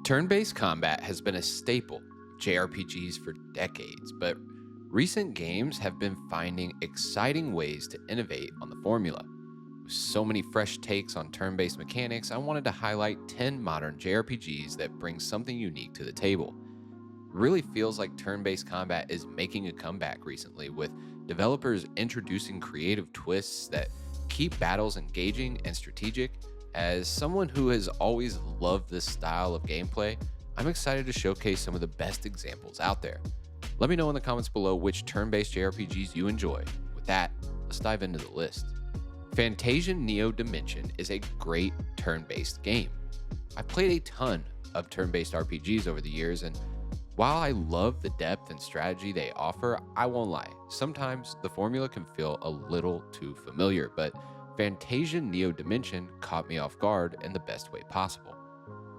Turn-based combat has been a staple of JRPGs for decades, but recent games have been finding exciting ways to innovate on the formula. With so many fresh takes on turn-based mechanics, I wanted to highlight 10 modern JRPGs that bring something unique to the table. It really feels like turn-based combat is making a comeback recently, with developers introducing creative twists that keep battles engaging and strategic. As someone who has always loved this style of gameplay, I'm excited to showcase some of the best examples out there. Let me know in the comments below which turn-based JRPGs you enjoy. With that, let's dive into the list. Fantasian Neo Dimension is a great turn-based game. I've played a ton of turn-based RPGs over the years, and while I love the depth and strategy they offer, I won't lie, sometimes the formula can feel a little too familiar, but Fantasian Neo Dimension caught me off guard in the best way possible.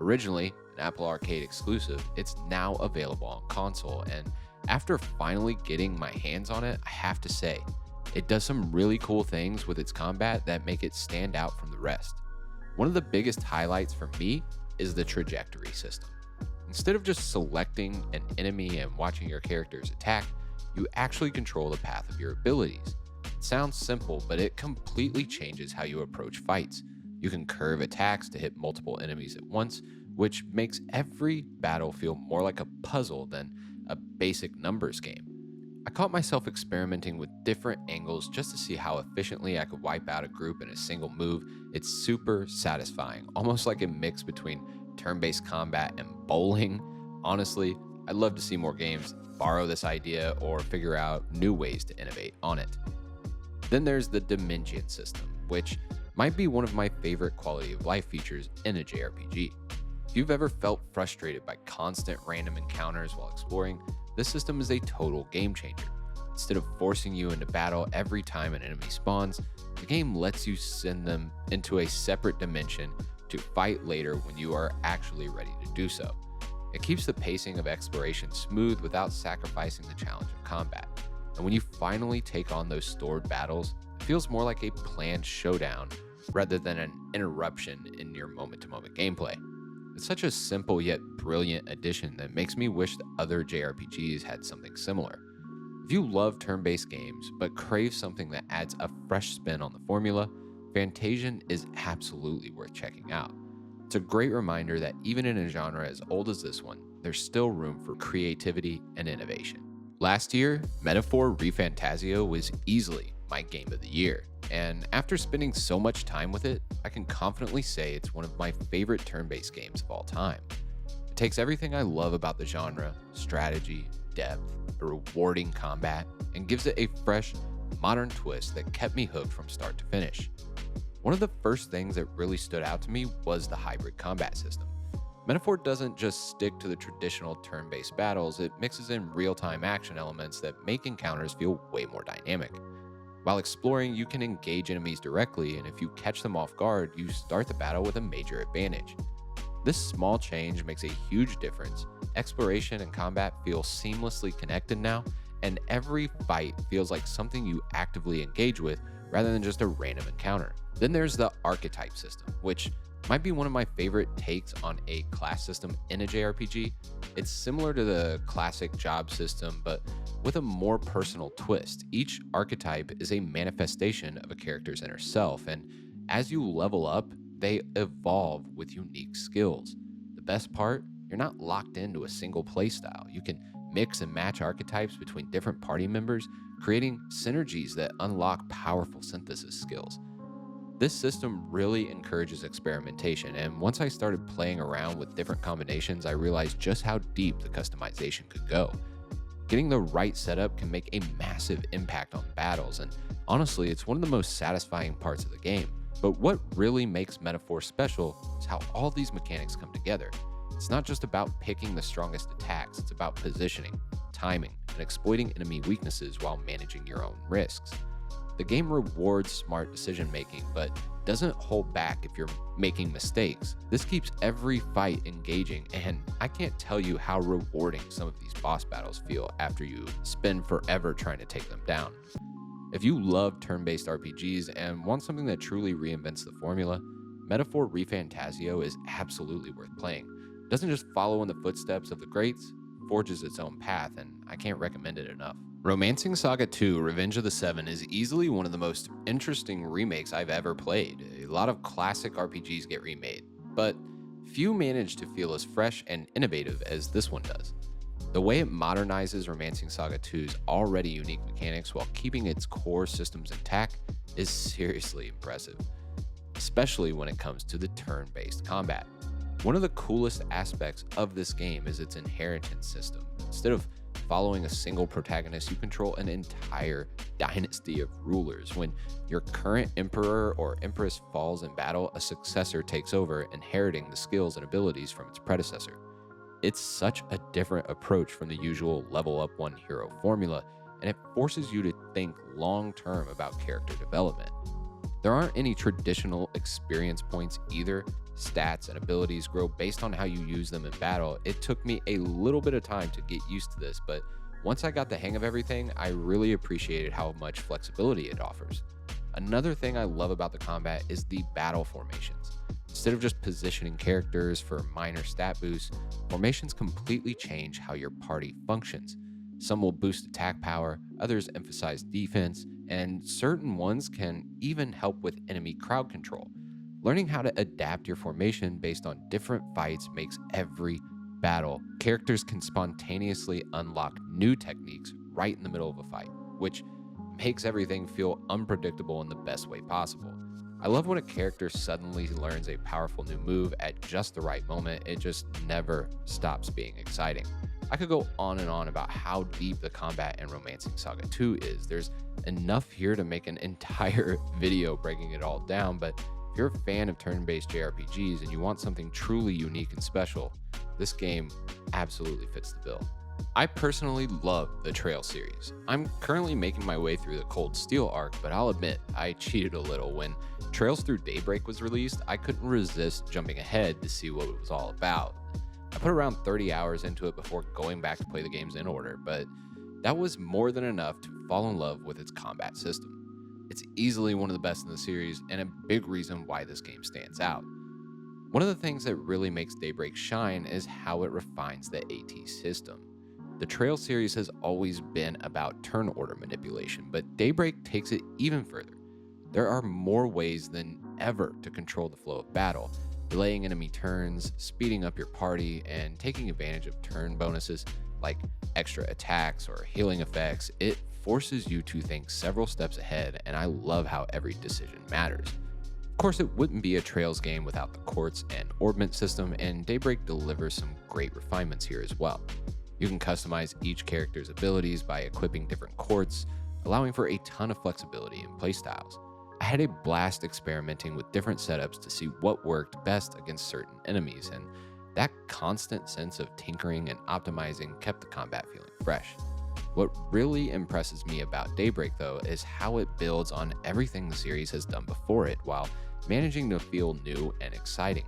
Originally an Apple Arcade exclusive, it's now available on console, and after finally getting my hands on it, I have to say, it does some really cool things with its combat that make it stand out from the rest. One of the biggest highlights for me is the trajectory system. Instead of just selecting an enemy and watching your characters attack, you actually control the path of your abilities. It sounds simple, but it completely changes how you approach fights. You can curve attacks to hit multiple enemies at once, which makes every battle feel more like a puzzle than a basic numbers game. I caught myself experimenting with different angles just to see how efficiently I could wipe out a group in a single move. It's super satisfying, almost like a mix between turn-based combat and bowling. Honestly, I'd love to see more games borrow this idea or figure out new ways to innovate on it. Then there's the Dimension system, which might be one of my favorite quality of life features in a JRPG. If you've ever felt frustrated by constant random encounters while exploring, this system is a total game changer. Instead of forcing you into battle every time an enemy spawns, the game lets you send them into a separate dimension to fight later when you are actually ready to do so. It keeps the pacing of exploration smooth without sacrificing the challenge of combat. And when you finally take on those stored battles, it feels more like a planned showdown rather than an interruption in your moment-to-moment gameplay. It's such a simple yet brilliant addition that makes me wish that other JRPGs had something similar. If you love turn-based games but crave something that adds a fresh spin on the formula, Fantasian is absolutely worth checking out. It's a great reminder that even in a genre as old as this one, there's still room for creativity and innovation. Last year, Metaphor ReFantazio was easily my game of the year, and after spending so much time with it, I can confidently say it's one of my favorite turn-based games of all time. It takes everything I love about the genre, strategy, depth, a rewarding combat, and gives it a fresh, modern twist that kept me hooked from start to finish. One of the first things that really stood out to me was the hybrid combat system. Metaphor doesn't just stick to the traditional turn-based battles, it mixes in real-time action elements that make encounters feel way more dynamic. While exploring, you can engage enemies directly, and if you catch them off guard, you start the battle with a major advantage. This small change makes a huge difference. Exploration and combat feel seamlessly connected now, and every fight feels like something you actively engage with rather than just a random encounter. Then there's the archetype system, which might be one of my favorite takes on a class system in a JRPG. It's similar to the classic job system, but with a more personal twist. Each archetype is a manifestation of a character's inner self, and as you level up, they evolve with unique skills. The best part, you're not locked into a single playstyle. You can mix and match archetypes between different party members, creating synergies that unlock powerful synthesis skills. This system really encourages experimentation, and once I started playing around with different combinations, I realized just how deep the customization could go. Getting the right setup can make a massive impact on battles, and honestly, it's one of the most satisfying parts of the game. But what really makes Metaphor special is how all these mechanics come together. It's not just about picking the strongest attacks, it's about positioning, timing, and exploiting enemy weaknesses while managing your own risks. The game rewards smart decision making, but doesn't hold back if you're making mistakes. This keeps every fight engaging, and I can't tell you how rewarding some of these boss battles feel after you spend forever trying to take them down. If you love turn-based RPGs and want something that truly reinvents the formula, Metaphor ReFantazio is absolutely worth playing. It doesn't just follow in the footsteps of the greats, it forges its own path, and I can't recommend it enough. Romancing Saga 2 Revenge of the Seven is easily one of the most interesting remakes I've ever played. A lot of classic RPGs get remade, but few manage to feel as fresh and innovative as this one does. The way it modernizes Romancing Saga 2's already unique mechanics while keeping its core systems intact is seriously impressive, especially when it comes to the turn-based combat. One of the coolest aspects of this game is its inheritance system. Instead of following a single protagonist, you control an entire dynasty of rulers. When your current emperor or empress falls in battle, a successor takes over, inheriting the skills and abilities from its predecessor. It's such a different approach from the usual level up one hero formula, and it forces you to think long term about character development. There aren't any traditional experience points either. Stats and abilities grow based on how you use them in battle. It took me a little bit of time to get used to this, but once I got the hang of everything, I really appreciated how much flexibility it offers. Another thing I love about the combat is the battle formations. Instead of just positioning characters for minor stat boosts, formations completely change how your party functions. Some will boost attack power, others emphasize defense, and certain ones can even help with enemy crowd control. Learning how to adapt your formation based on different fights makes every battle. Characters can spontaneously unlock new techniques right in the middle of a fight, which makes everything feel unpredictable in the best way possible. I love when a character suddenly learns a powerful new move at just the right moment. It just never stops being exciting. I could go on and on about how deep the combat in Romancing Saga 2 is. There's enough here to make an entire video breaking it all down, but if you're a fan of turn-based JRPGs and you want something truly unique and special, this game absolutely fits the bill. I personally love the Trail series. I'm currently making my way through the Cold Steel arc, but I'll admit I cheated a little. When Trails Through Daybreak was released, I couldn't resist jumping ahead to see what it was all about. I put around 30 hours into it before going back to play the games in order, but that was more than enough to fall in love with its combat system. It's easily one of the best in the series and a big reason why this game stands out. One of the things that really makes Daybreak shine is how it refines the AT system. The Trail series has always been about turn order manipulation, but Daybreak takes it even further. There are more ways than ever to control the flow of battle, delaying enemy turns, speeding up your party, and taking advantage of turn bonuses like extra attacks or healing effects. It forces you to think several steps ahead, and I love how every decision matters. Of course, it wouldn't be a Trails game without the quartz and orbment system, and Daybreak delivers some great refinements here as well. You can customize each character's abilities by equipping different quartz, allowing for a ton of flexibility in playstyles. I had a blast experimenting with different setups to see what worked best against certain enemies, and that constant sense of tinkering and optimizing kept the combat feeling fresh. What really impresses me about Daybreak, though, is how it builds on everything the series has done before it while managing to feel new and exciting.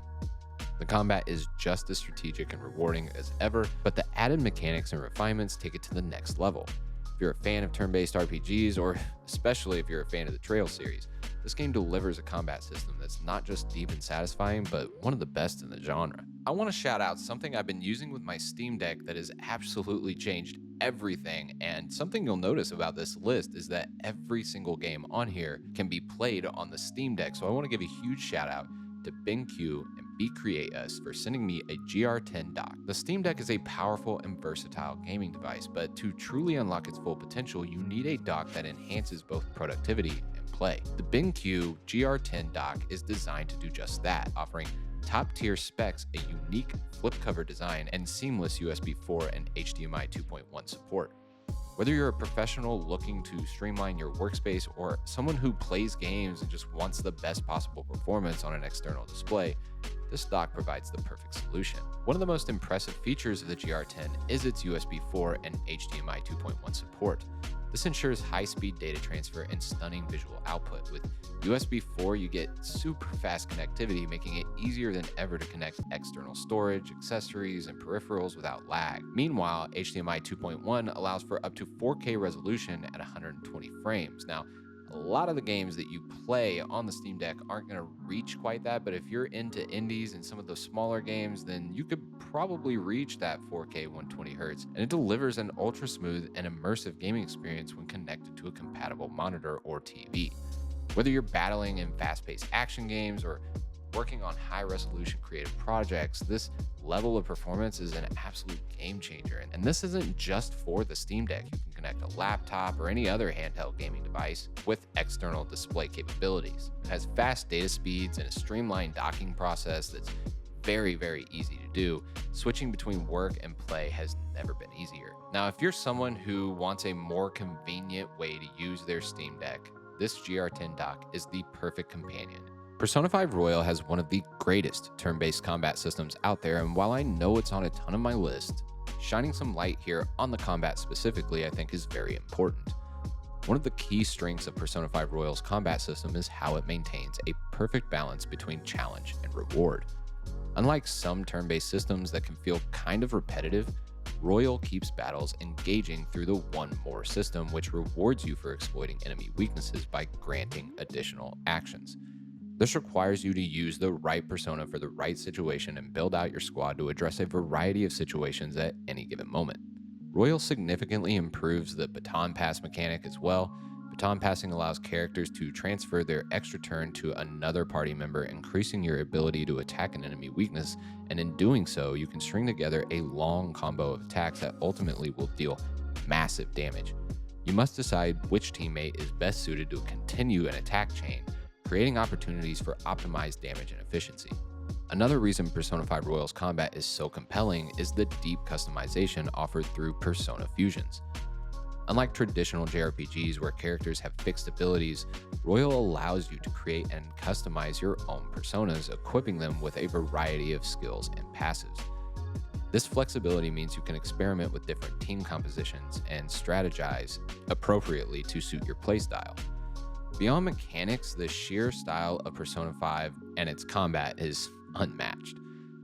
The combat is just as strategic and rewarding as ever, but the added mechanics and refinements take it to the next level. If you're a fan of turn-based RPGs, or especially if you're a fan of the Trail series, this game delivers a combat system that's not just deep and satisfying, but one of the best in the genre. I want to shout out something I've been using with my Steam Deck that has absolutely changed everything, and something you'll notice about this list is that every single game on here can be played on the Steam Deck, so I want to give a huge shout out to BenQ BeCreateus for sending me a GR10 Dock. The Steam Deck is a powerful and versatile gaming device, but to truly unlock its full potential, you need a dock that enhances both productivity and play. The BenQ GR10 Dock is designed to do just that, offering top-tier specs, a unique flip cover design, and seamless USB4 and HDMI 2.1 support. Whether you're a professional looking to streamline your workspace or someone who plays games and just wants the best possible performance on an external display, this dock provides the perfect solution. One of the most impressive features of the GR10 is its USB4 and HDMI 2.1 support. This ensures high-speed data transfer and stunning visual output. With USB 4, you get super fast connectivity, making it easier than ever to connect external storage, accessories, and peripherals without lag. Meanwhile, HDMI 2.1 allows for up to 4K resolution at 120 frames. Now, A lot of the games that you play on the Steam Deck aren't going to reach quite that, but if you're into indies and some of those smaller games, then you could probably reach that 4K 120 hertz, and it delivers an ultra smooth and immersive gaming experience when connected to a compatible monitor or TV. Whether you're battling in fast-paced action games or working on high-resolution creative projects, this level of performance is an absolute game changer. And this isn't just for the Steam Deck. You can connect a laptop or any other handheld gaming device with external display capabilities. It has fast data speeds and a streamlined docking process that's very, very easy to do. Switching between work and play has never been easier. Now, if you're someone who wants a more convenient way to use their Steam Deck, this GR10 dock is the perfect companion. Persona 5 Royal has one of the greatest turn-based combat systems out there, and while I know it's on a ton of my list, shining some light here on the combat specifically I think is very important. One of the key strengths of Persona 5 Royal's combat system is how it maintains a perfect balance between challenge and reward. Unlike some turn-based systems that can feel kind of repetitive, Royal keeps battles engaging through the one more system, which rewards you for exploiting enemy weaknesses by granting additional actions. This requires you to use the right persona for the right situation and build out your squad to address a variety of situations at any given moment. Royal significantly improves the baton pass mechanic as well. Baton passing allows characters to transfer their extra turn to another party member, increasing your ability to attack an enemy weakness, and in doing so, you can string together a long combo of attacks that ultimately will deal massive damage. You must decide which teammate is best suited to continue an attack chain, creating opportunities for optimized damage and efficiency. Another reason Persona 5 Royal's combat is so compelling is the deep customization offered through Persona fusions. Unlike traditional JRPGs where characters have fixed abilities, Royal allows you to create and customize your own personas, equipping them with a variety of skills and passives. This flexibility means you can experiment with different team compositions and strategize appropriately to suit your playstyle. Beyond mechanics, the sheer style of Persona 5 and its combat is unmatched.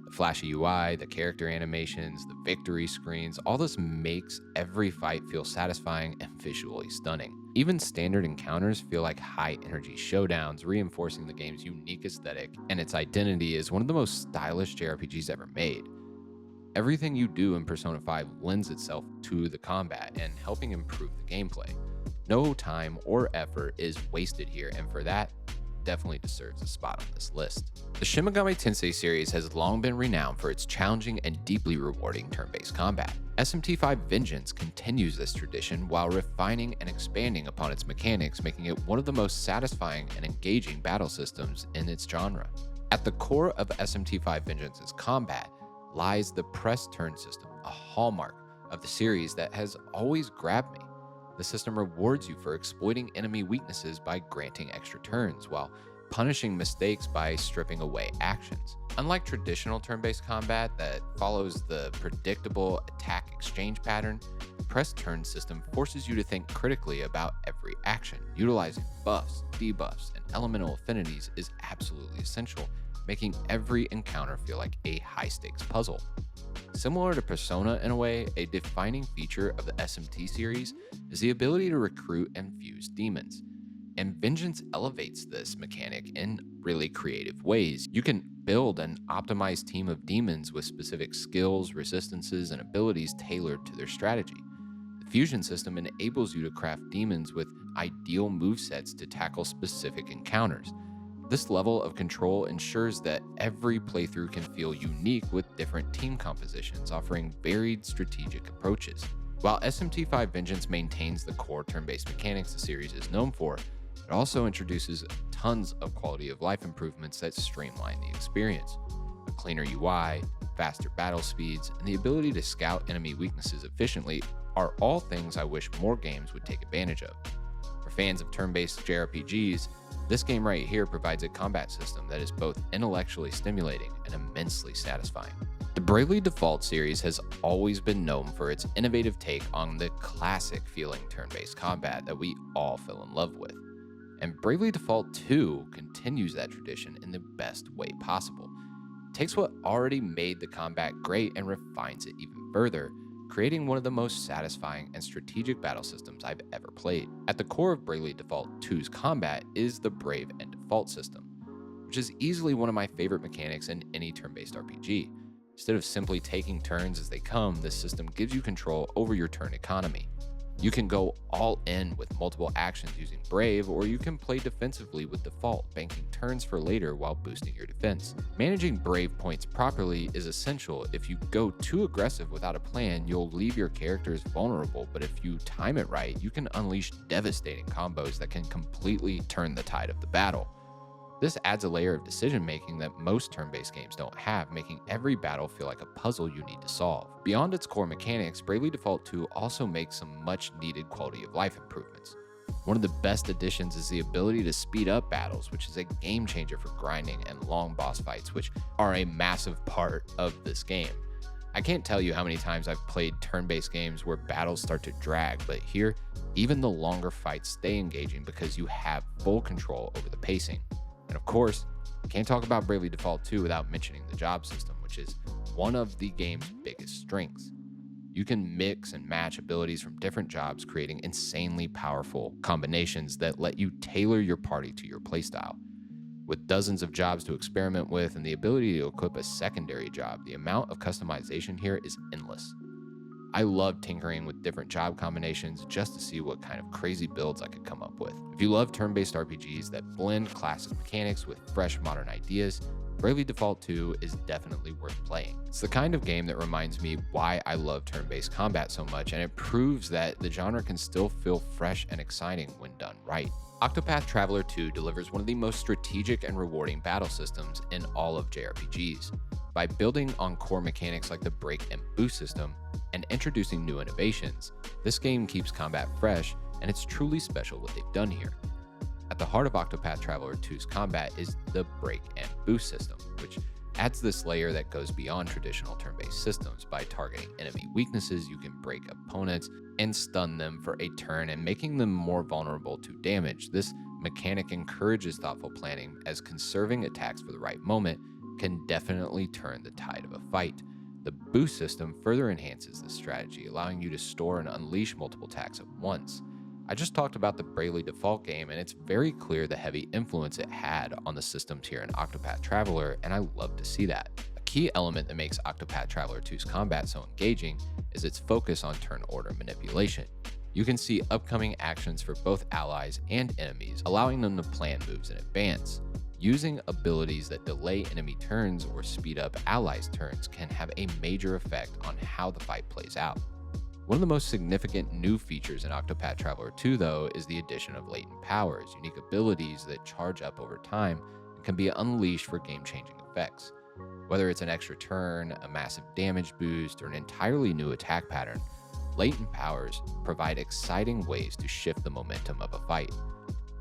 The flashy UI, the character animations, the victory screens, all this makes every fight feel satisfying and visually stunning. Even standard encounters feel like high-energy showdowns, reinforcing the game's unique aesthetic and its identity as one of the most stylish JRPGs ever made. Everything you do in Persona 5 lends itself to the combat and helping improve the gameplay. No time or effort is wasted here, and for that, definitely deserves a spot on this list. The Shin Megami Tensei series has long been renowned for its challenging and deeply rewarding turn-based combat. SMT5 Vengeance continues this tradition while refining and expanding upon its mechanics, making it one of the most satisfying and engaging battle systems in its genre. At the core of SMT5 Vengeance's combat lies the press turn system, a hallmark of the series that has always grabbed me. The system rewards you for exploiting enemy weaknesses by granting extra turns, while punishing mistakes by stripping away actions. Unlike traditional turn-based combat that follows the predictable attack exchange pattern, the press turn system forces you to think critically about every action. Utilizing buffs, debuffs, and elemental affinities is absolutely essential, making every encounter feel like a high-stakes puzzle. Similar to Persona in a way, a defining feature of the SMT series is the ability to recruit and fuse demons. And Vengeance elevates this mechanic in really creative ways. You can build an optimized team of demons with specific skills, resistances, and abilities tailored to their strategy. The fusion system enables you to craft demons with ideal movesets to tackle specific encounters. This level of control ensures that every playthrough can feel unique with different team compositions, offering varied strategic approaches. While SMT5 Vengeance maintains the core turn-based mechanics the series is known for, it also introduces tons of quality of life improvements that streamline the experience. A cleaner UI, faster battle speeds, and the ability to scout enemy weaknesses efficiently are all things I wish more games would take advantage of. For fans of turn-based JRPGs, this game right here provides a combat system that is both intellectually stimulating and immensely satisfying. The Bravely Default series has always been known for its innovative take on the classic feeling turn-based combat that we all fell in love with. And Bravely Default 2 continues that tradition in the best way possible. It takes what already made the combat great and refines it even further, creating one of the most satisfying and strategic battle systems I've ever played. At the core of Bravely Default 2's combat is the Brave and Default system, which is easily one of my favorite mechanics in any turn-based RPG. Instead of simply taking turns as they come, this system gives you control over your turn economy. You can go all in with multiple actions using Brave, or you can play defensively with Default, banking turns for later while boosting your defense. Managing Brave points properly is essential. If you go too aggressive without a plan, you'll leave your characters vulnerable, but if you time it right, you can unleash devastating combos that can completely turn the tide of the battle. This adds a layer of decision-making that most turn-based games don't have, making every battle feel like a puzzle you need to solve. Beyond its core mechanics, Bravely Default 2 also makes some much-needed quality of life improvements. One of the best additions is the ability to speed up battles, which is a game-changer for grinding and long boss fights, which are a massive part of this game. I can't tell you how many times I've played turn-based games where battles start to drag, but here, even the longer fights stay engaging because you have full control over the pacing. And of course, can't talk about Bravely Default 2 without mentioning the job system, which is one of the game's biggest strengths. You can mix and match abilities from different jobs, creating insanely powerful combinations that let you tailor your party to your playstyle. With dozens of jobs to experiment with and the ability to equip a secondary job, the amount of customization here is endless. I love tinkering with different job combinations just to see what kind of crazy builds I could come up with. If you love turn-based RPGs that blend classic mechanics with fresh modern ideas, Bravely Default 2 is definitely worth playing. It's the kind of game that reminds me why I love turn-based combat so much, and it proves that the genre can still feel fresh and exciting when done right. Octopath Traveler 2 delivers one of the most strategic and rewarding battle systems in all of JRPGs. By building on core mechanics like the break and boost system and introducing new innovations, this game keeps combat fresh, and it's truly special what they've done here. At the heart of Octopath Traveler 2's combat is the break and boost system, which adds this layer that goes beyond traditional turn-based systems. By targeting enemy weaknesses, you can break opponents and stun them for a turn and making them more vulnerable to damage. This mechanic encourages thoughtful planning, as conserving attacks for the right moment can definitely turn the tide of a fight. The boost system further enhances this strategy, allowing you to store and unleash multiple attacks at once. I just talked about the Bravely Default game, and it's very clear the heavy influence it had on the systems here in Octopath Traveler, and I love to see that. A key element that makes Octopath Traveler 2's combat so engaging is its focus on turn order manipulation. You can see upcoming actions for both allies and enemies, allowing them to plan moves in advance. Using abilities that delay enemy turns or speed up allies' turns can have a major effect on how the fight plays out. One of the most significant new features in Octopath Traveler 2, though, is the addition of latent powers, unique abilities that charge up over time and can be unleashed for game-changing effects. Whether it's an extra turn, a massive damage boost, or an entirely new attack pattern, latent powers provide exciting ways to shift the momentum of a fight.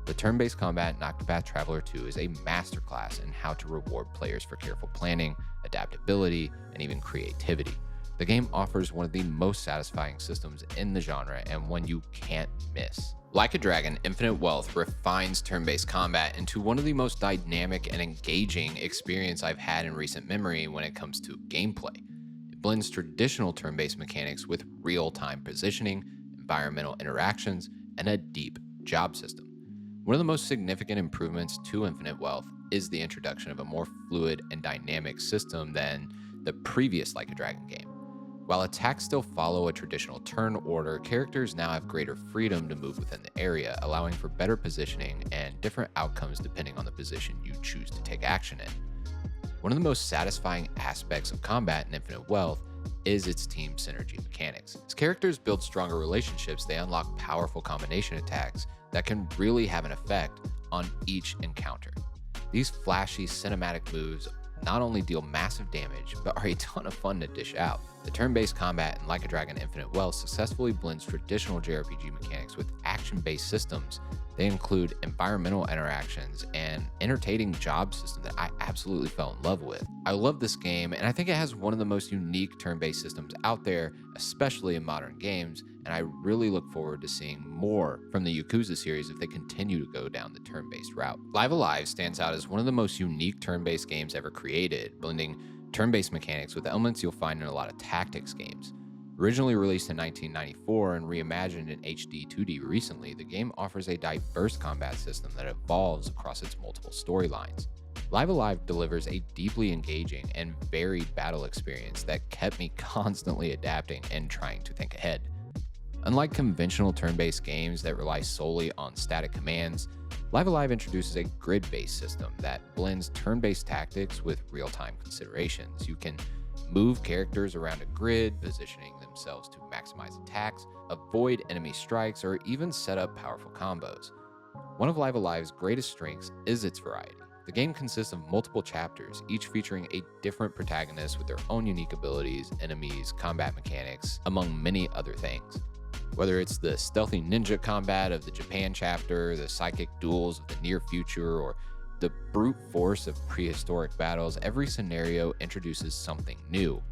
The turn-based combat in Octopath Traveler 2 is a masterclass in how to reward players for careful planning, adaptability, and even creativity. The game offers one of the most satisfying systems in the genre, and one you can't miss. Like a Dragon, Infinite Wealth refines turn-based combat into one of the most dynamic and engaging experience I've had in recent memory when it comes to gameplay. It blends traditional turn-based mechanics with real-time positioning, environmental interactions, and a deep job system. One of the most significant improvements to Infinite Wealth is the introduction of a more fluid and dynamic system than the previous Like a Dragon game. While attacks still follow a traditional turn order, characters now have greater freedom to move within the area, allowing for better positioning and different outcomes depending on the position you choose to take action in. One of the most satisfying aspects of combat in Infinite Wealth is its team synergy mechanics. As characters build stronger relationships, they unlock powerful combination attacks that can really have an effect on each encounter. These flashy cinematic moves not only deal massive damage, but are a ton of fun to dish out. The turn-based combat in Like a Dragon Infinite Wealth successfully blends traditional JRPG mechanics with action-based systems. They include environmental interactions and entertaining job system that I absolutely fell in love with. I love this game, and I think it has one of the most unique turn-based systems out there, especially in modern games, and I really look forward to seeing more from the Yakuza series if they continue to go down the turn-based route. Live Alive stands out as one of the most unique turn-based games ever created, blending turn-based mechanics with elements you'll find in a lot of tactics games. Originally released in 1994 and reimagined in HD 2D recently, the game offers a diverse combat system that evolves across its multiple storylines. Live Alive delivers a deeply engaging and varied battle experience that kept me constantly adapting and trying to think ahead. Unlike conventional turn-based games that rely solely on static commands, Live Alive introduces a grid-based system that blends turn-based tactics with real-time considerations. You can move characters around a grid, positioning themselves to maximize attacks, avoid enemy strikes, or even set up powerful combos. One of Live Alive's greatest strengths is its variety. The game consists of multiple chapters, each featuring a different protagonist with their own unique abilities, enemies, combat mechanics, among many other things. Whether it's the stealthy ninja combat of the Japan chapter, the psychic duels of the near future, or the brute force of prehistoric battles, every scenario introduces something new.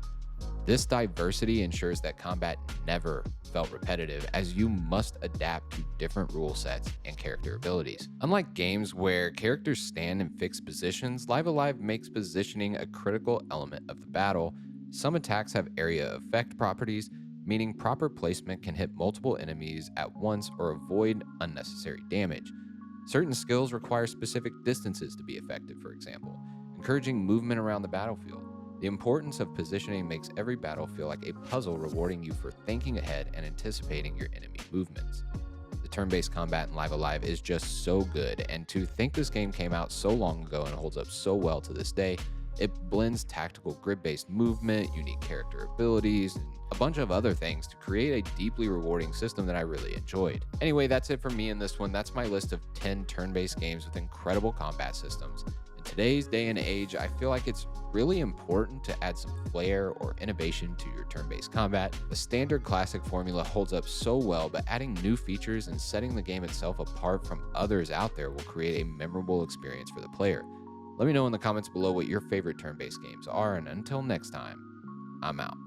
This diversity ensures that combat never felt repetitive, as you must adapt to different rule sets and character abilities. Unlike games where characters stand in fixed positions, Live Alive makes positioning a critical element of the battle. Some attacks have area effect properties, meaning proper placement can hit multiple enemies at once or avoid unnecessary damage. Certain skills require specific distances to be effective, for example, encouraging movement around the battlefield. The importance of positioning makes every battle feel like a puzzle, rewarding you for thinking ahead and anticipating your enemy movements. The turn-based combat in Live Alive is just so good, and to think this game came out so long ago and holds up so well to this day, it blends tactical grid-based movement, unique character abilities, and a bunch of other things to create a deeply rewarding system that I really enjoyed. Anyway, that's it for me in this one. That's my list of 10 turn-based games with incredible combat systems. In today's day and age, I feel like it's really important to add some flair or innovation to your turn-based combat. The standard classic formula holds up so well, but adding new features and setting the game itself apart from others out there will create a memorable experience for the player. Let me know in the comments below what your favorite turn-based games are, and until next time, I'm out.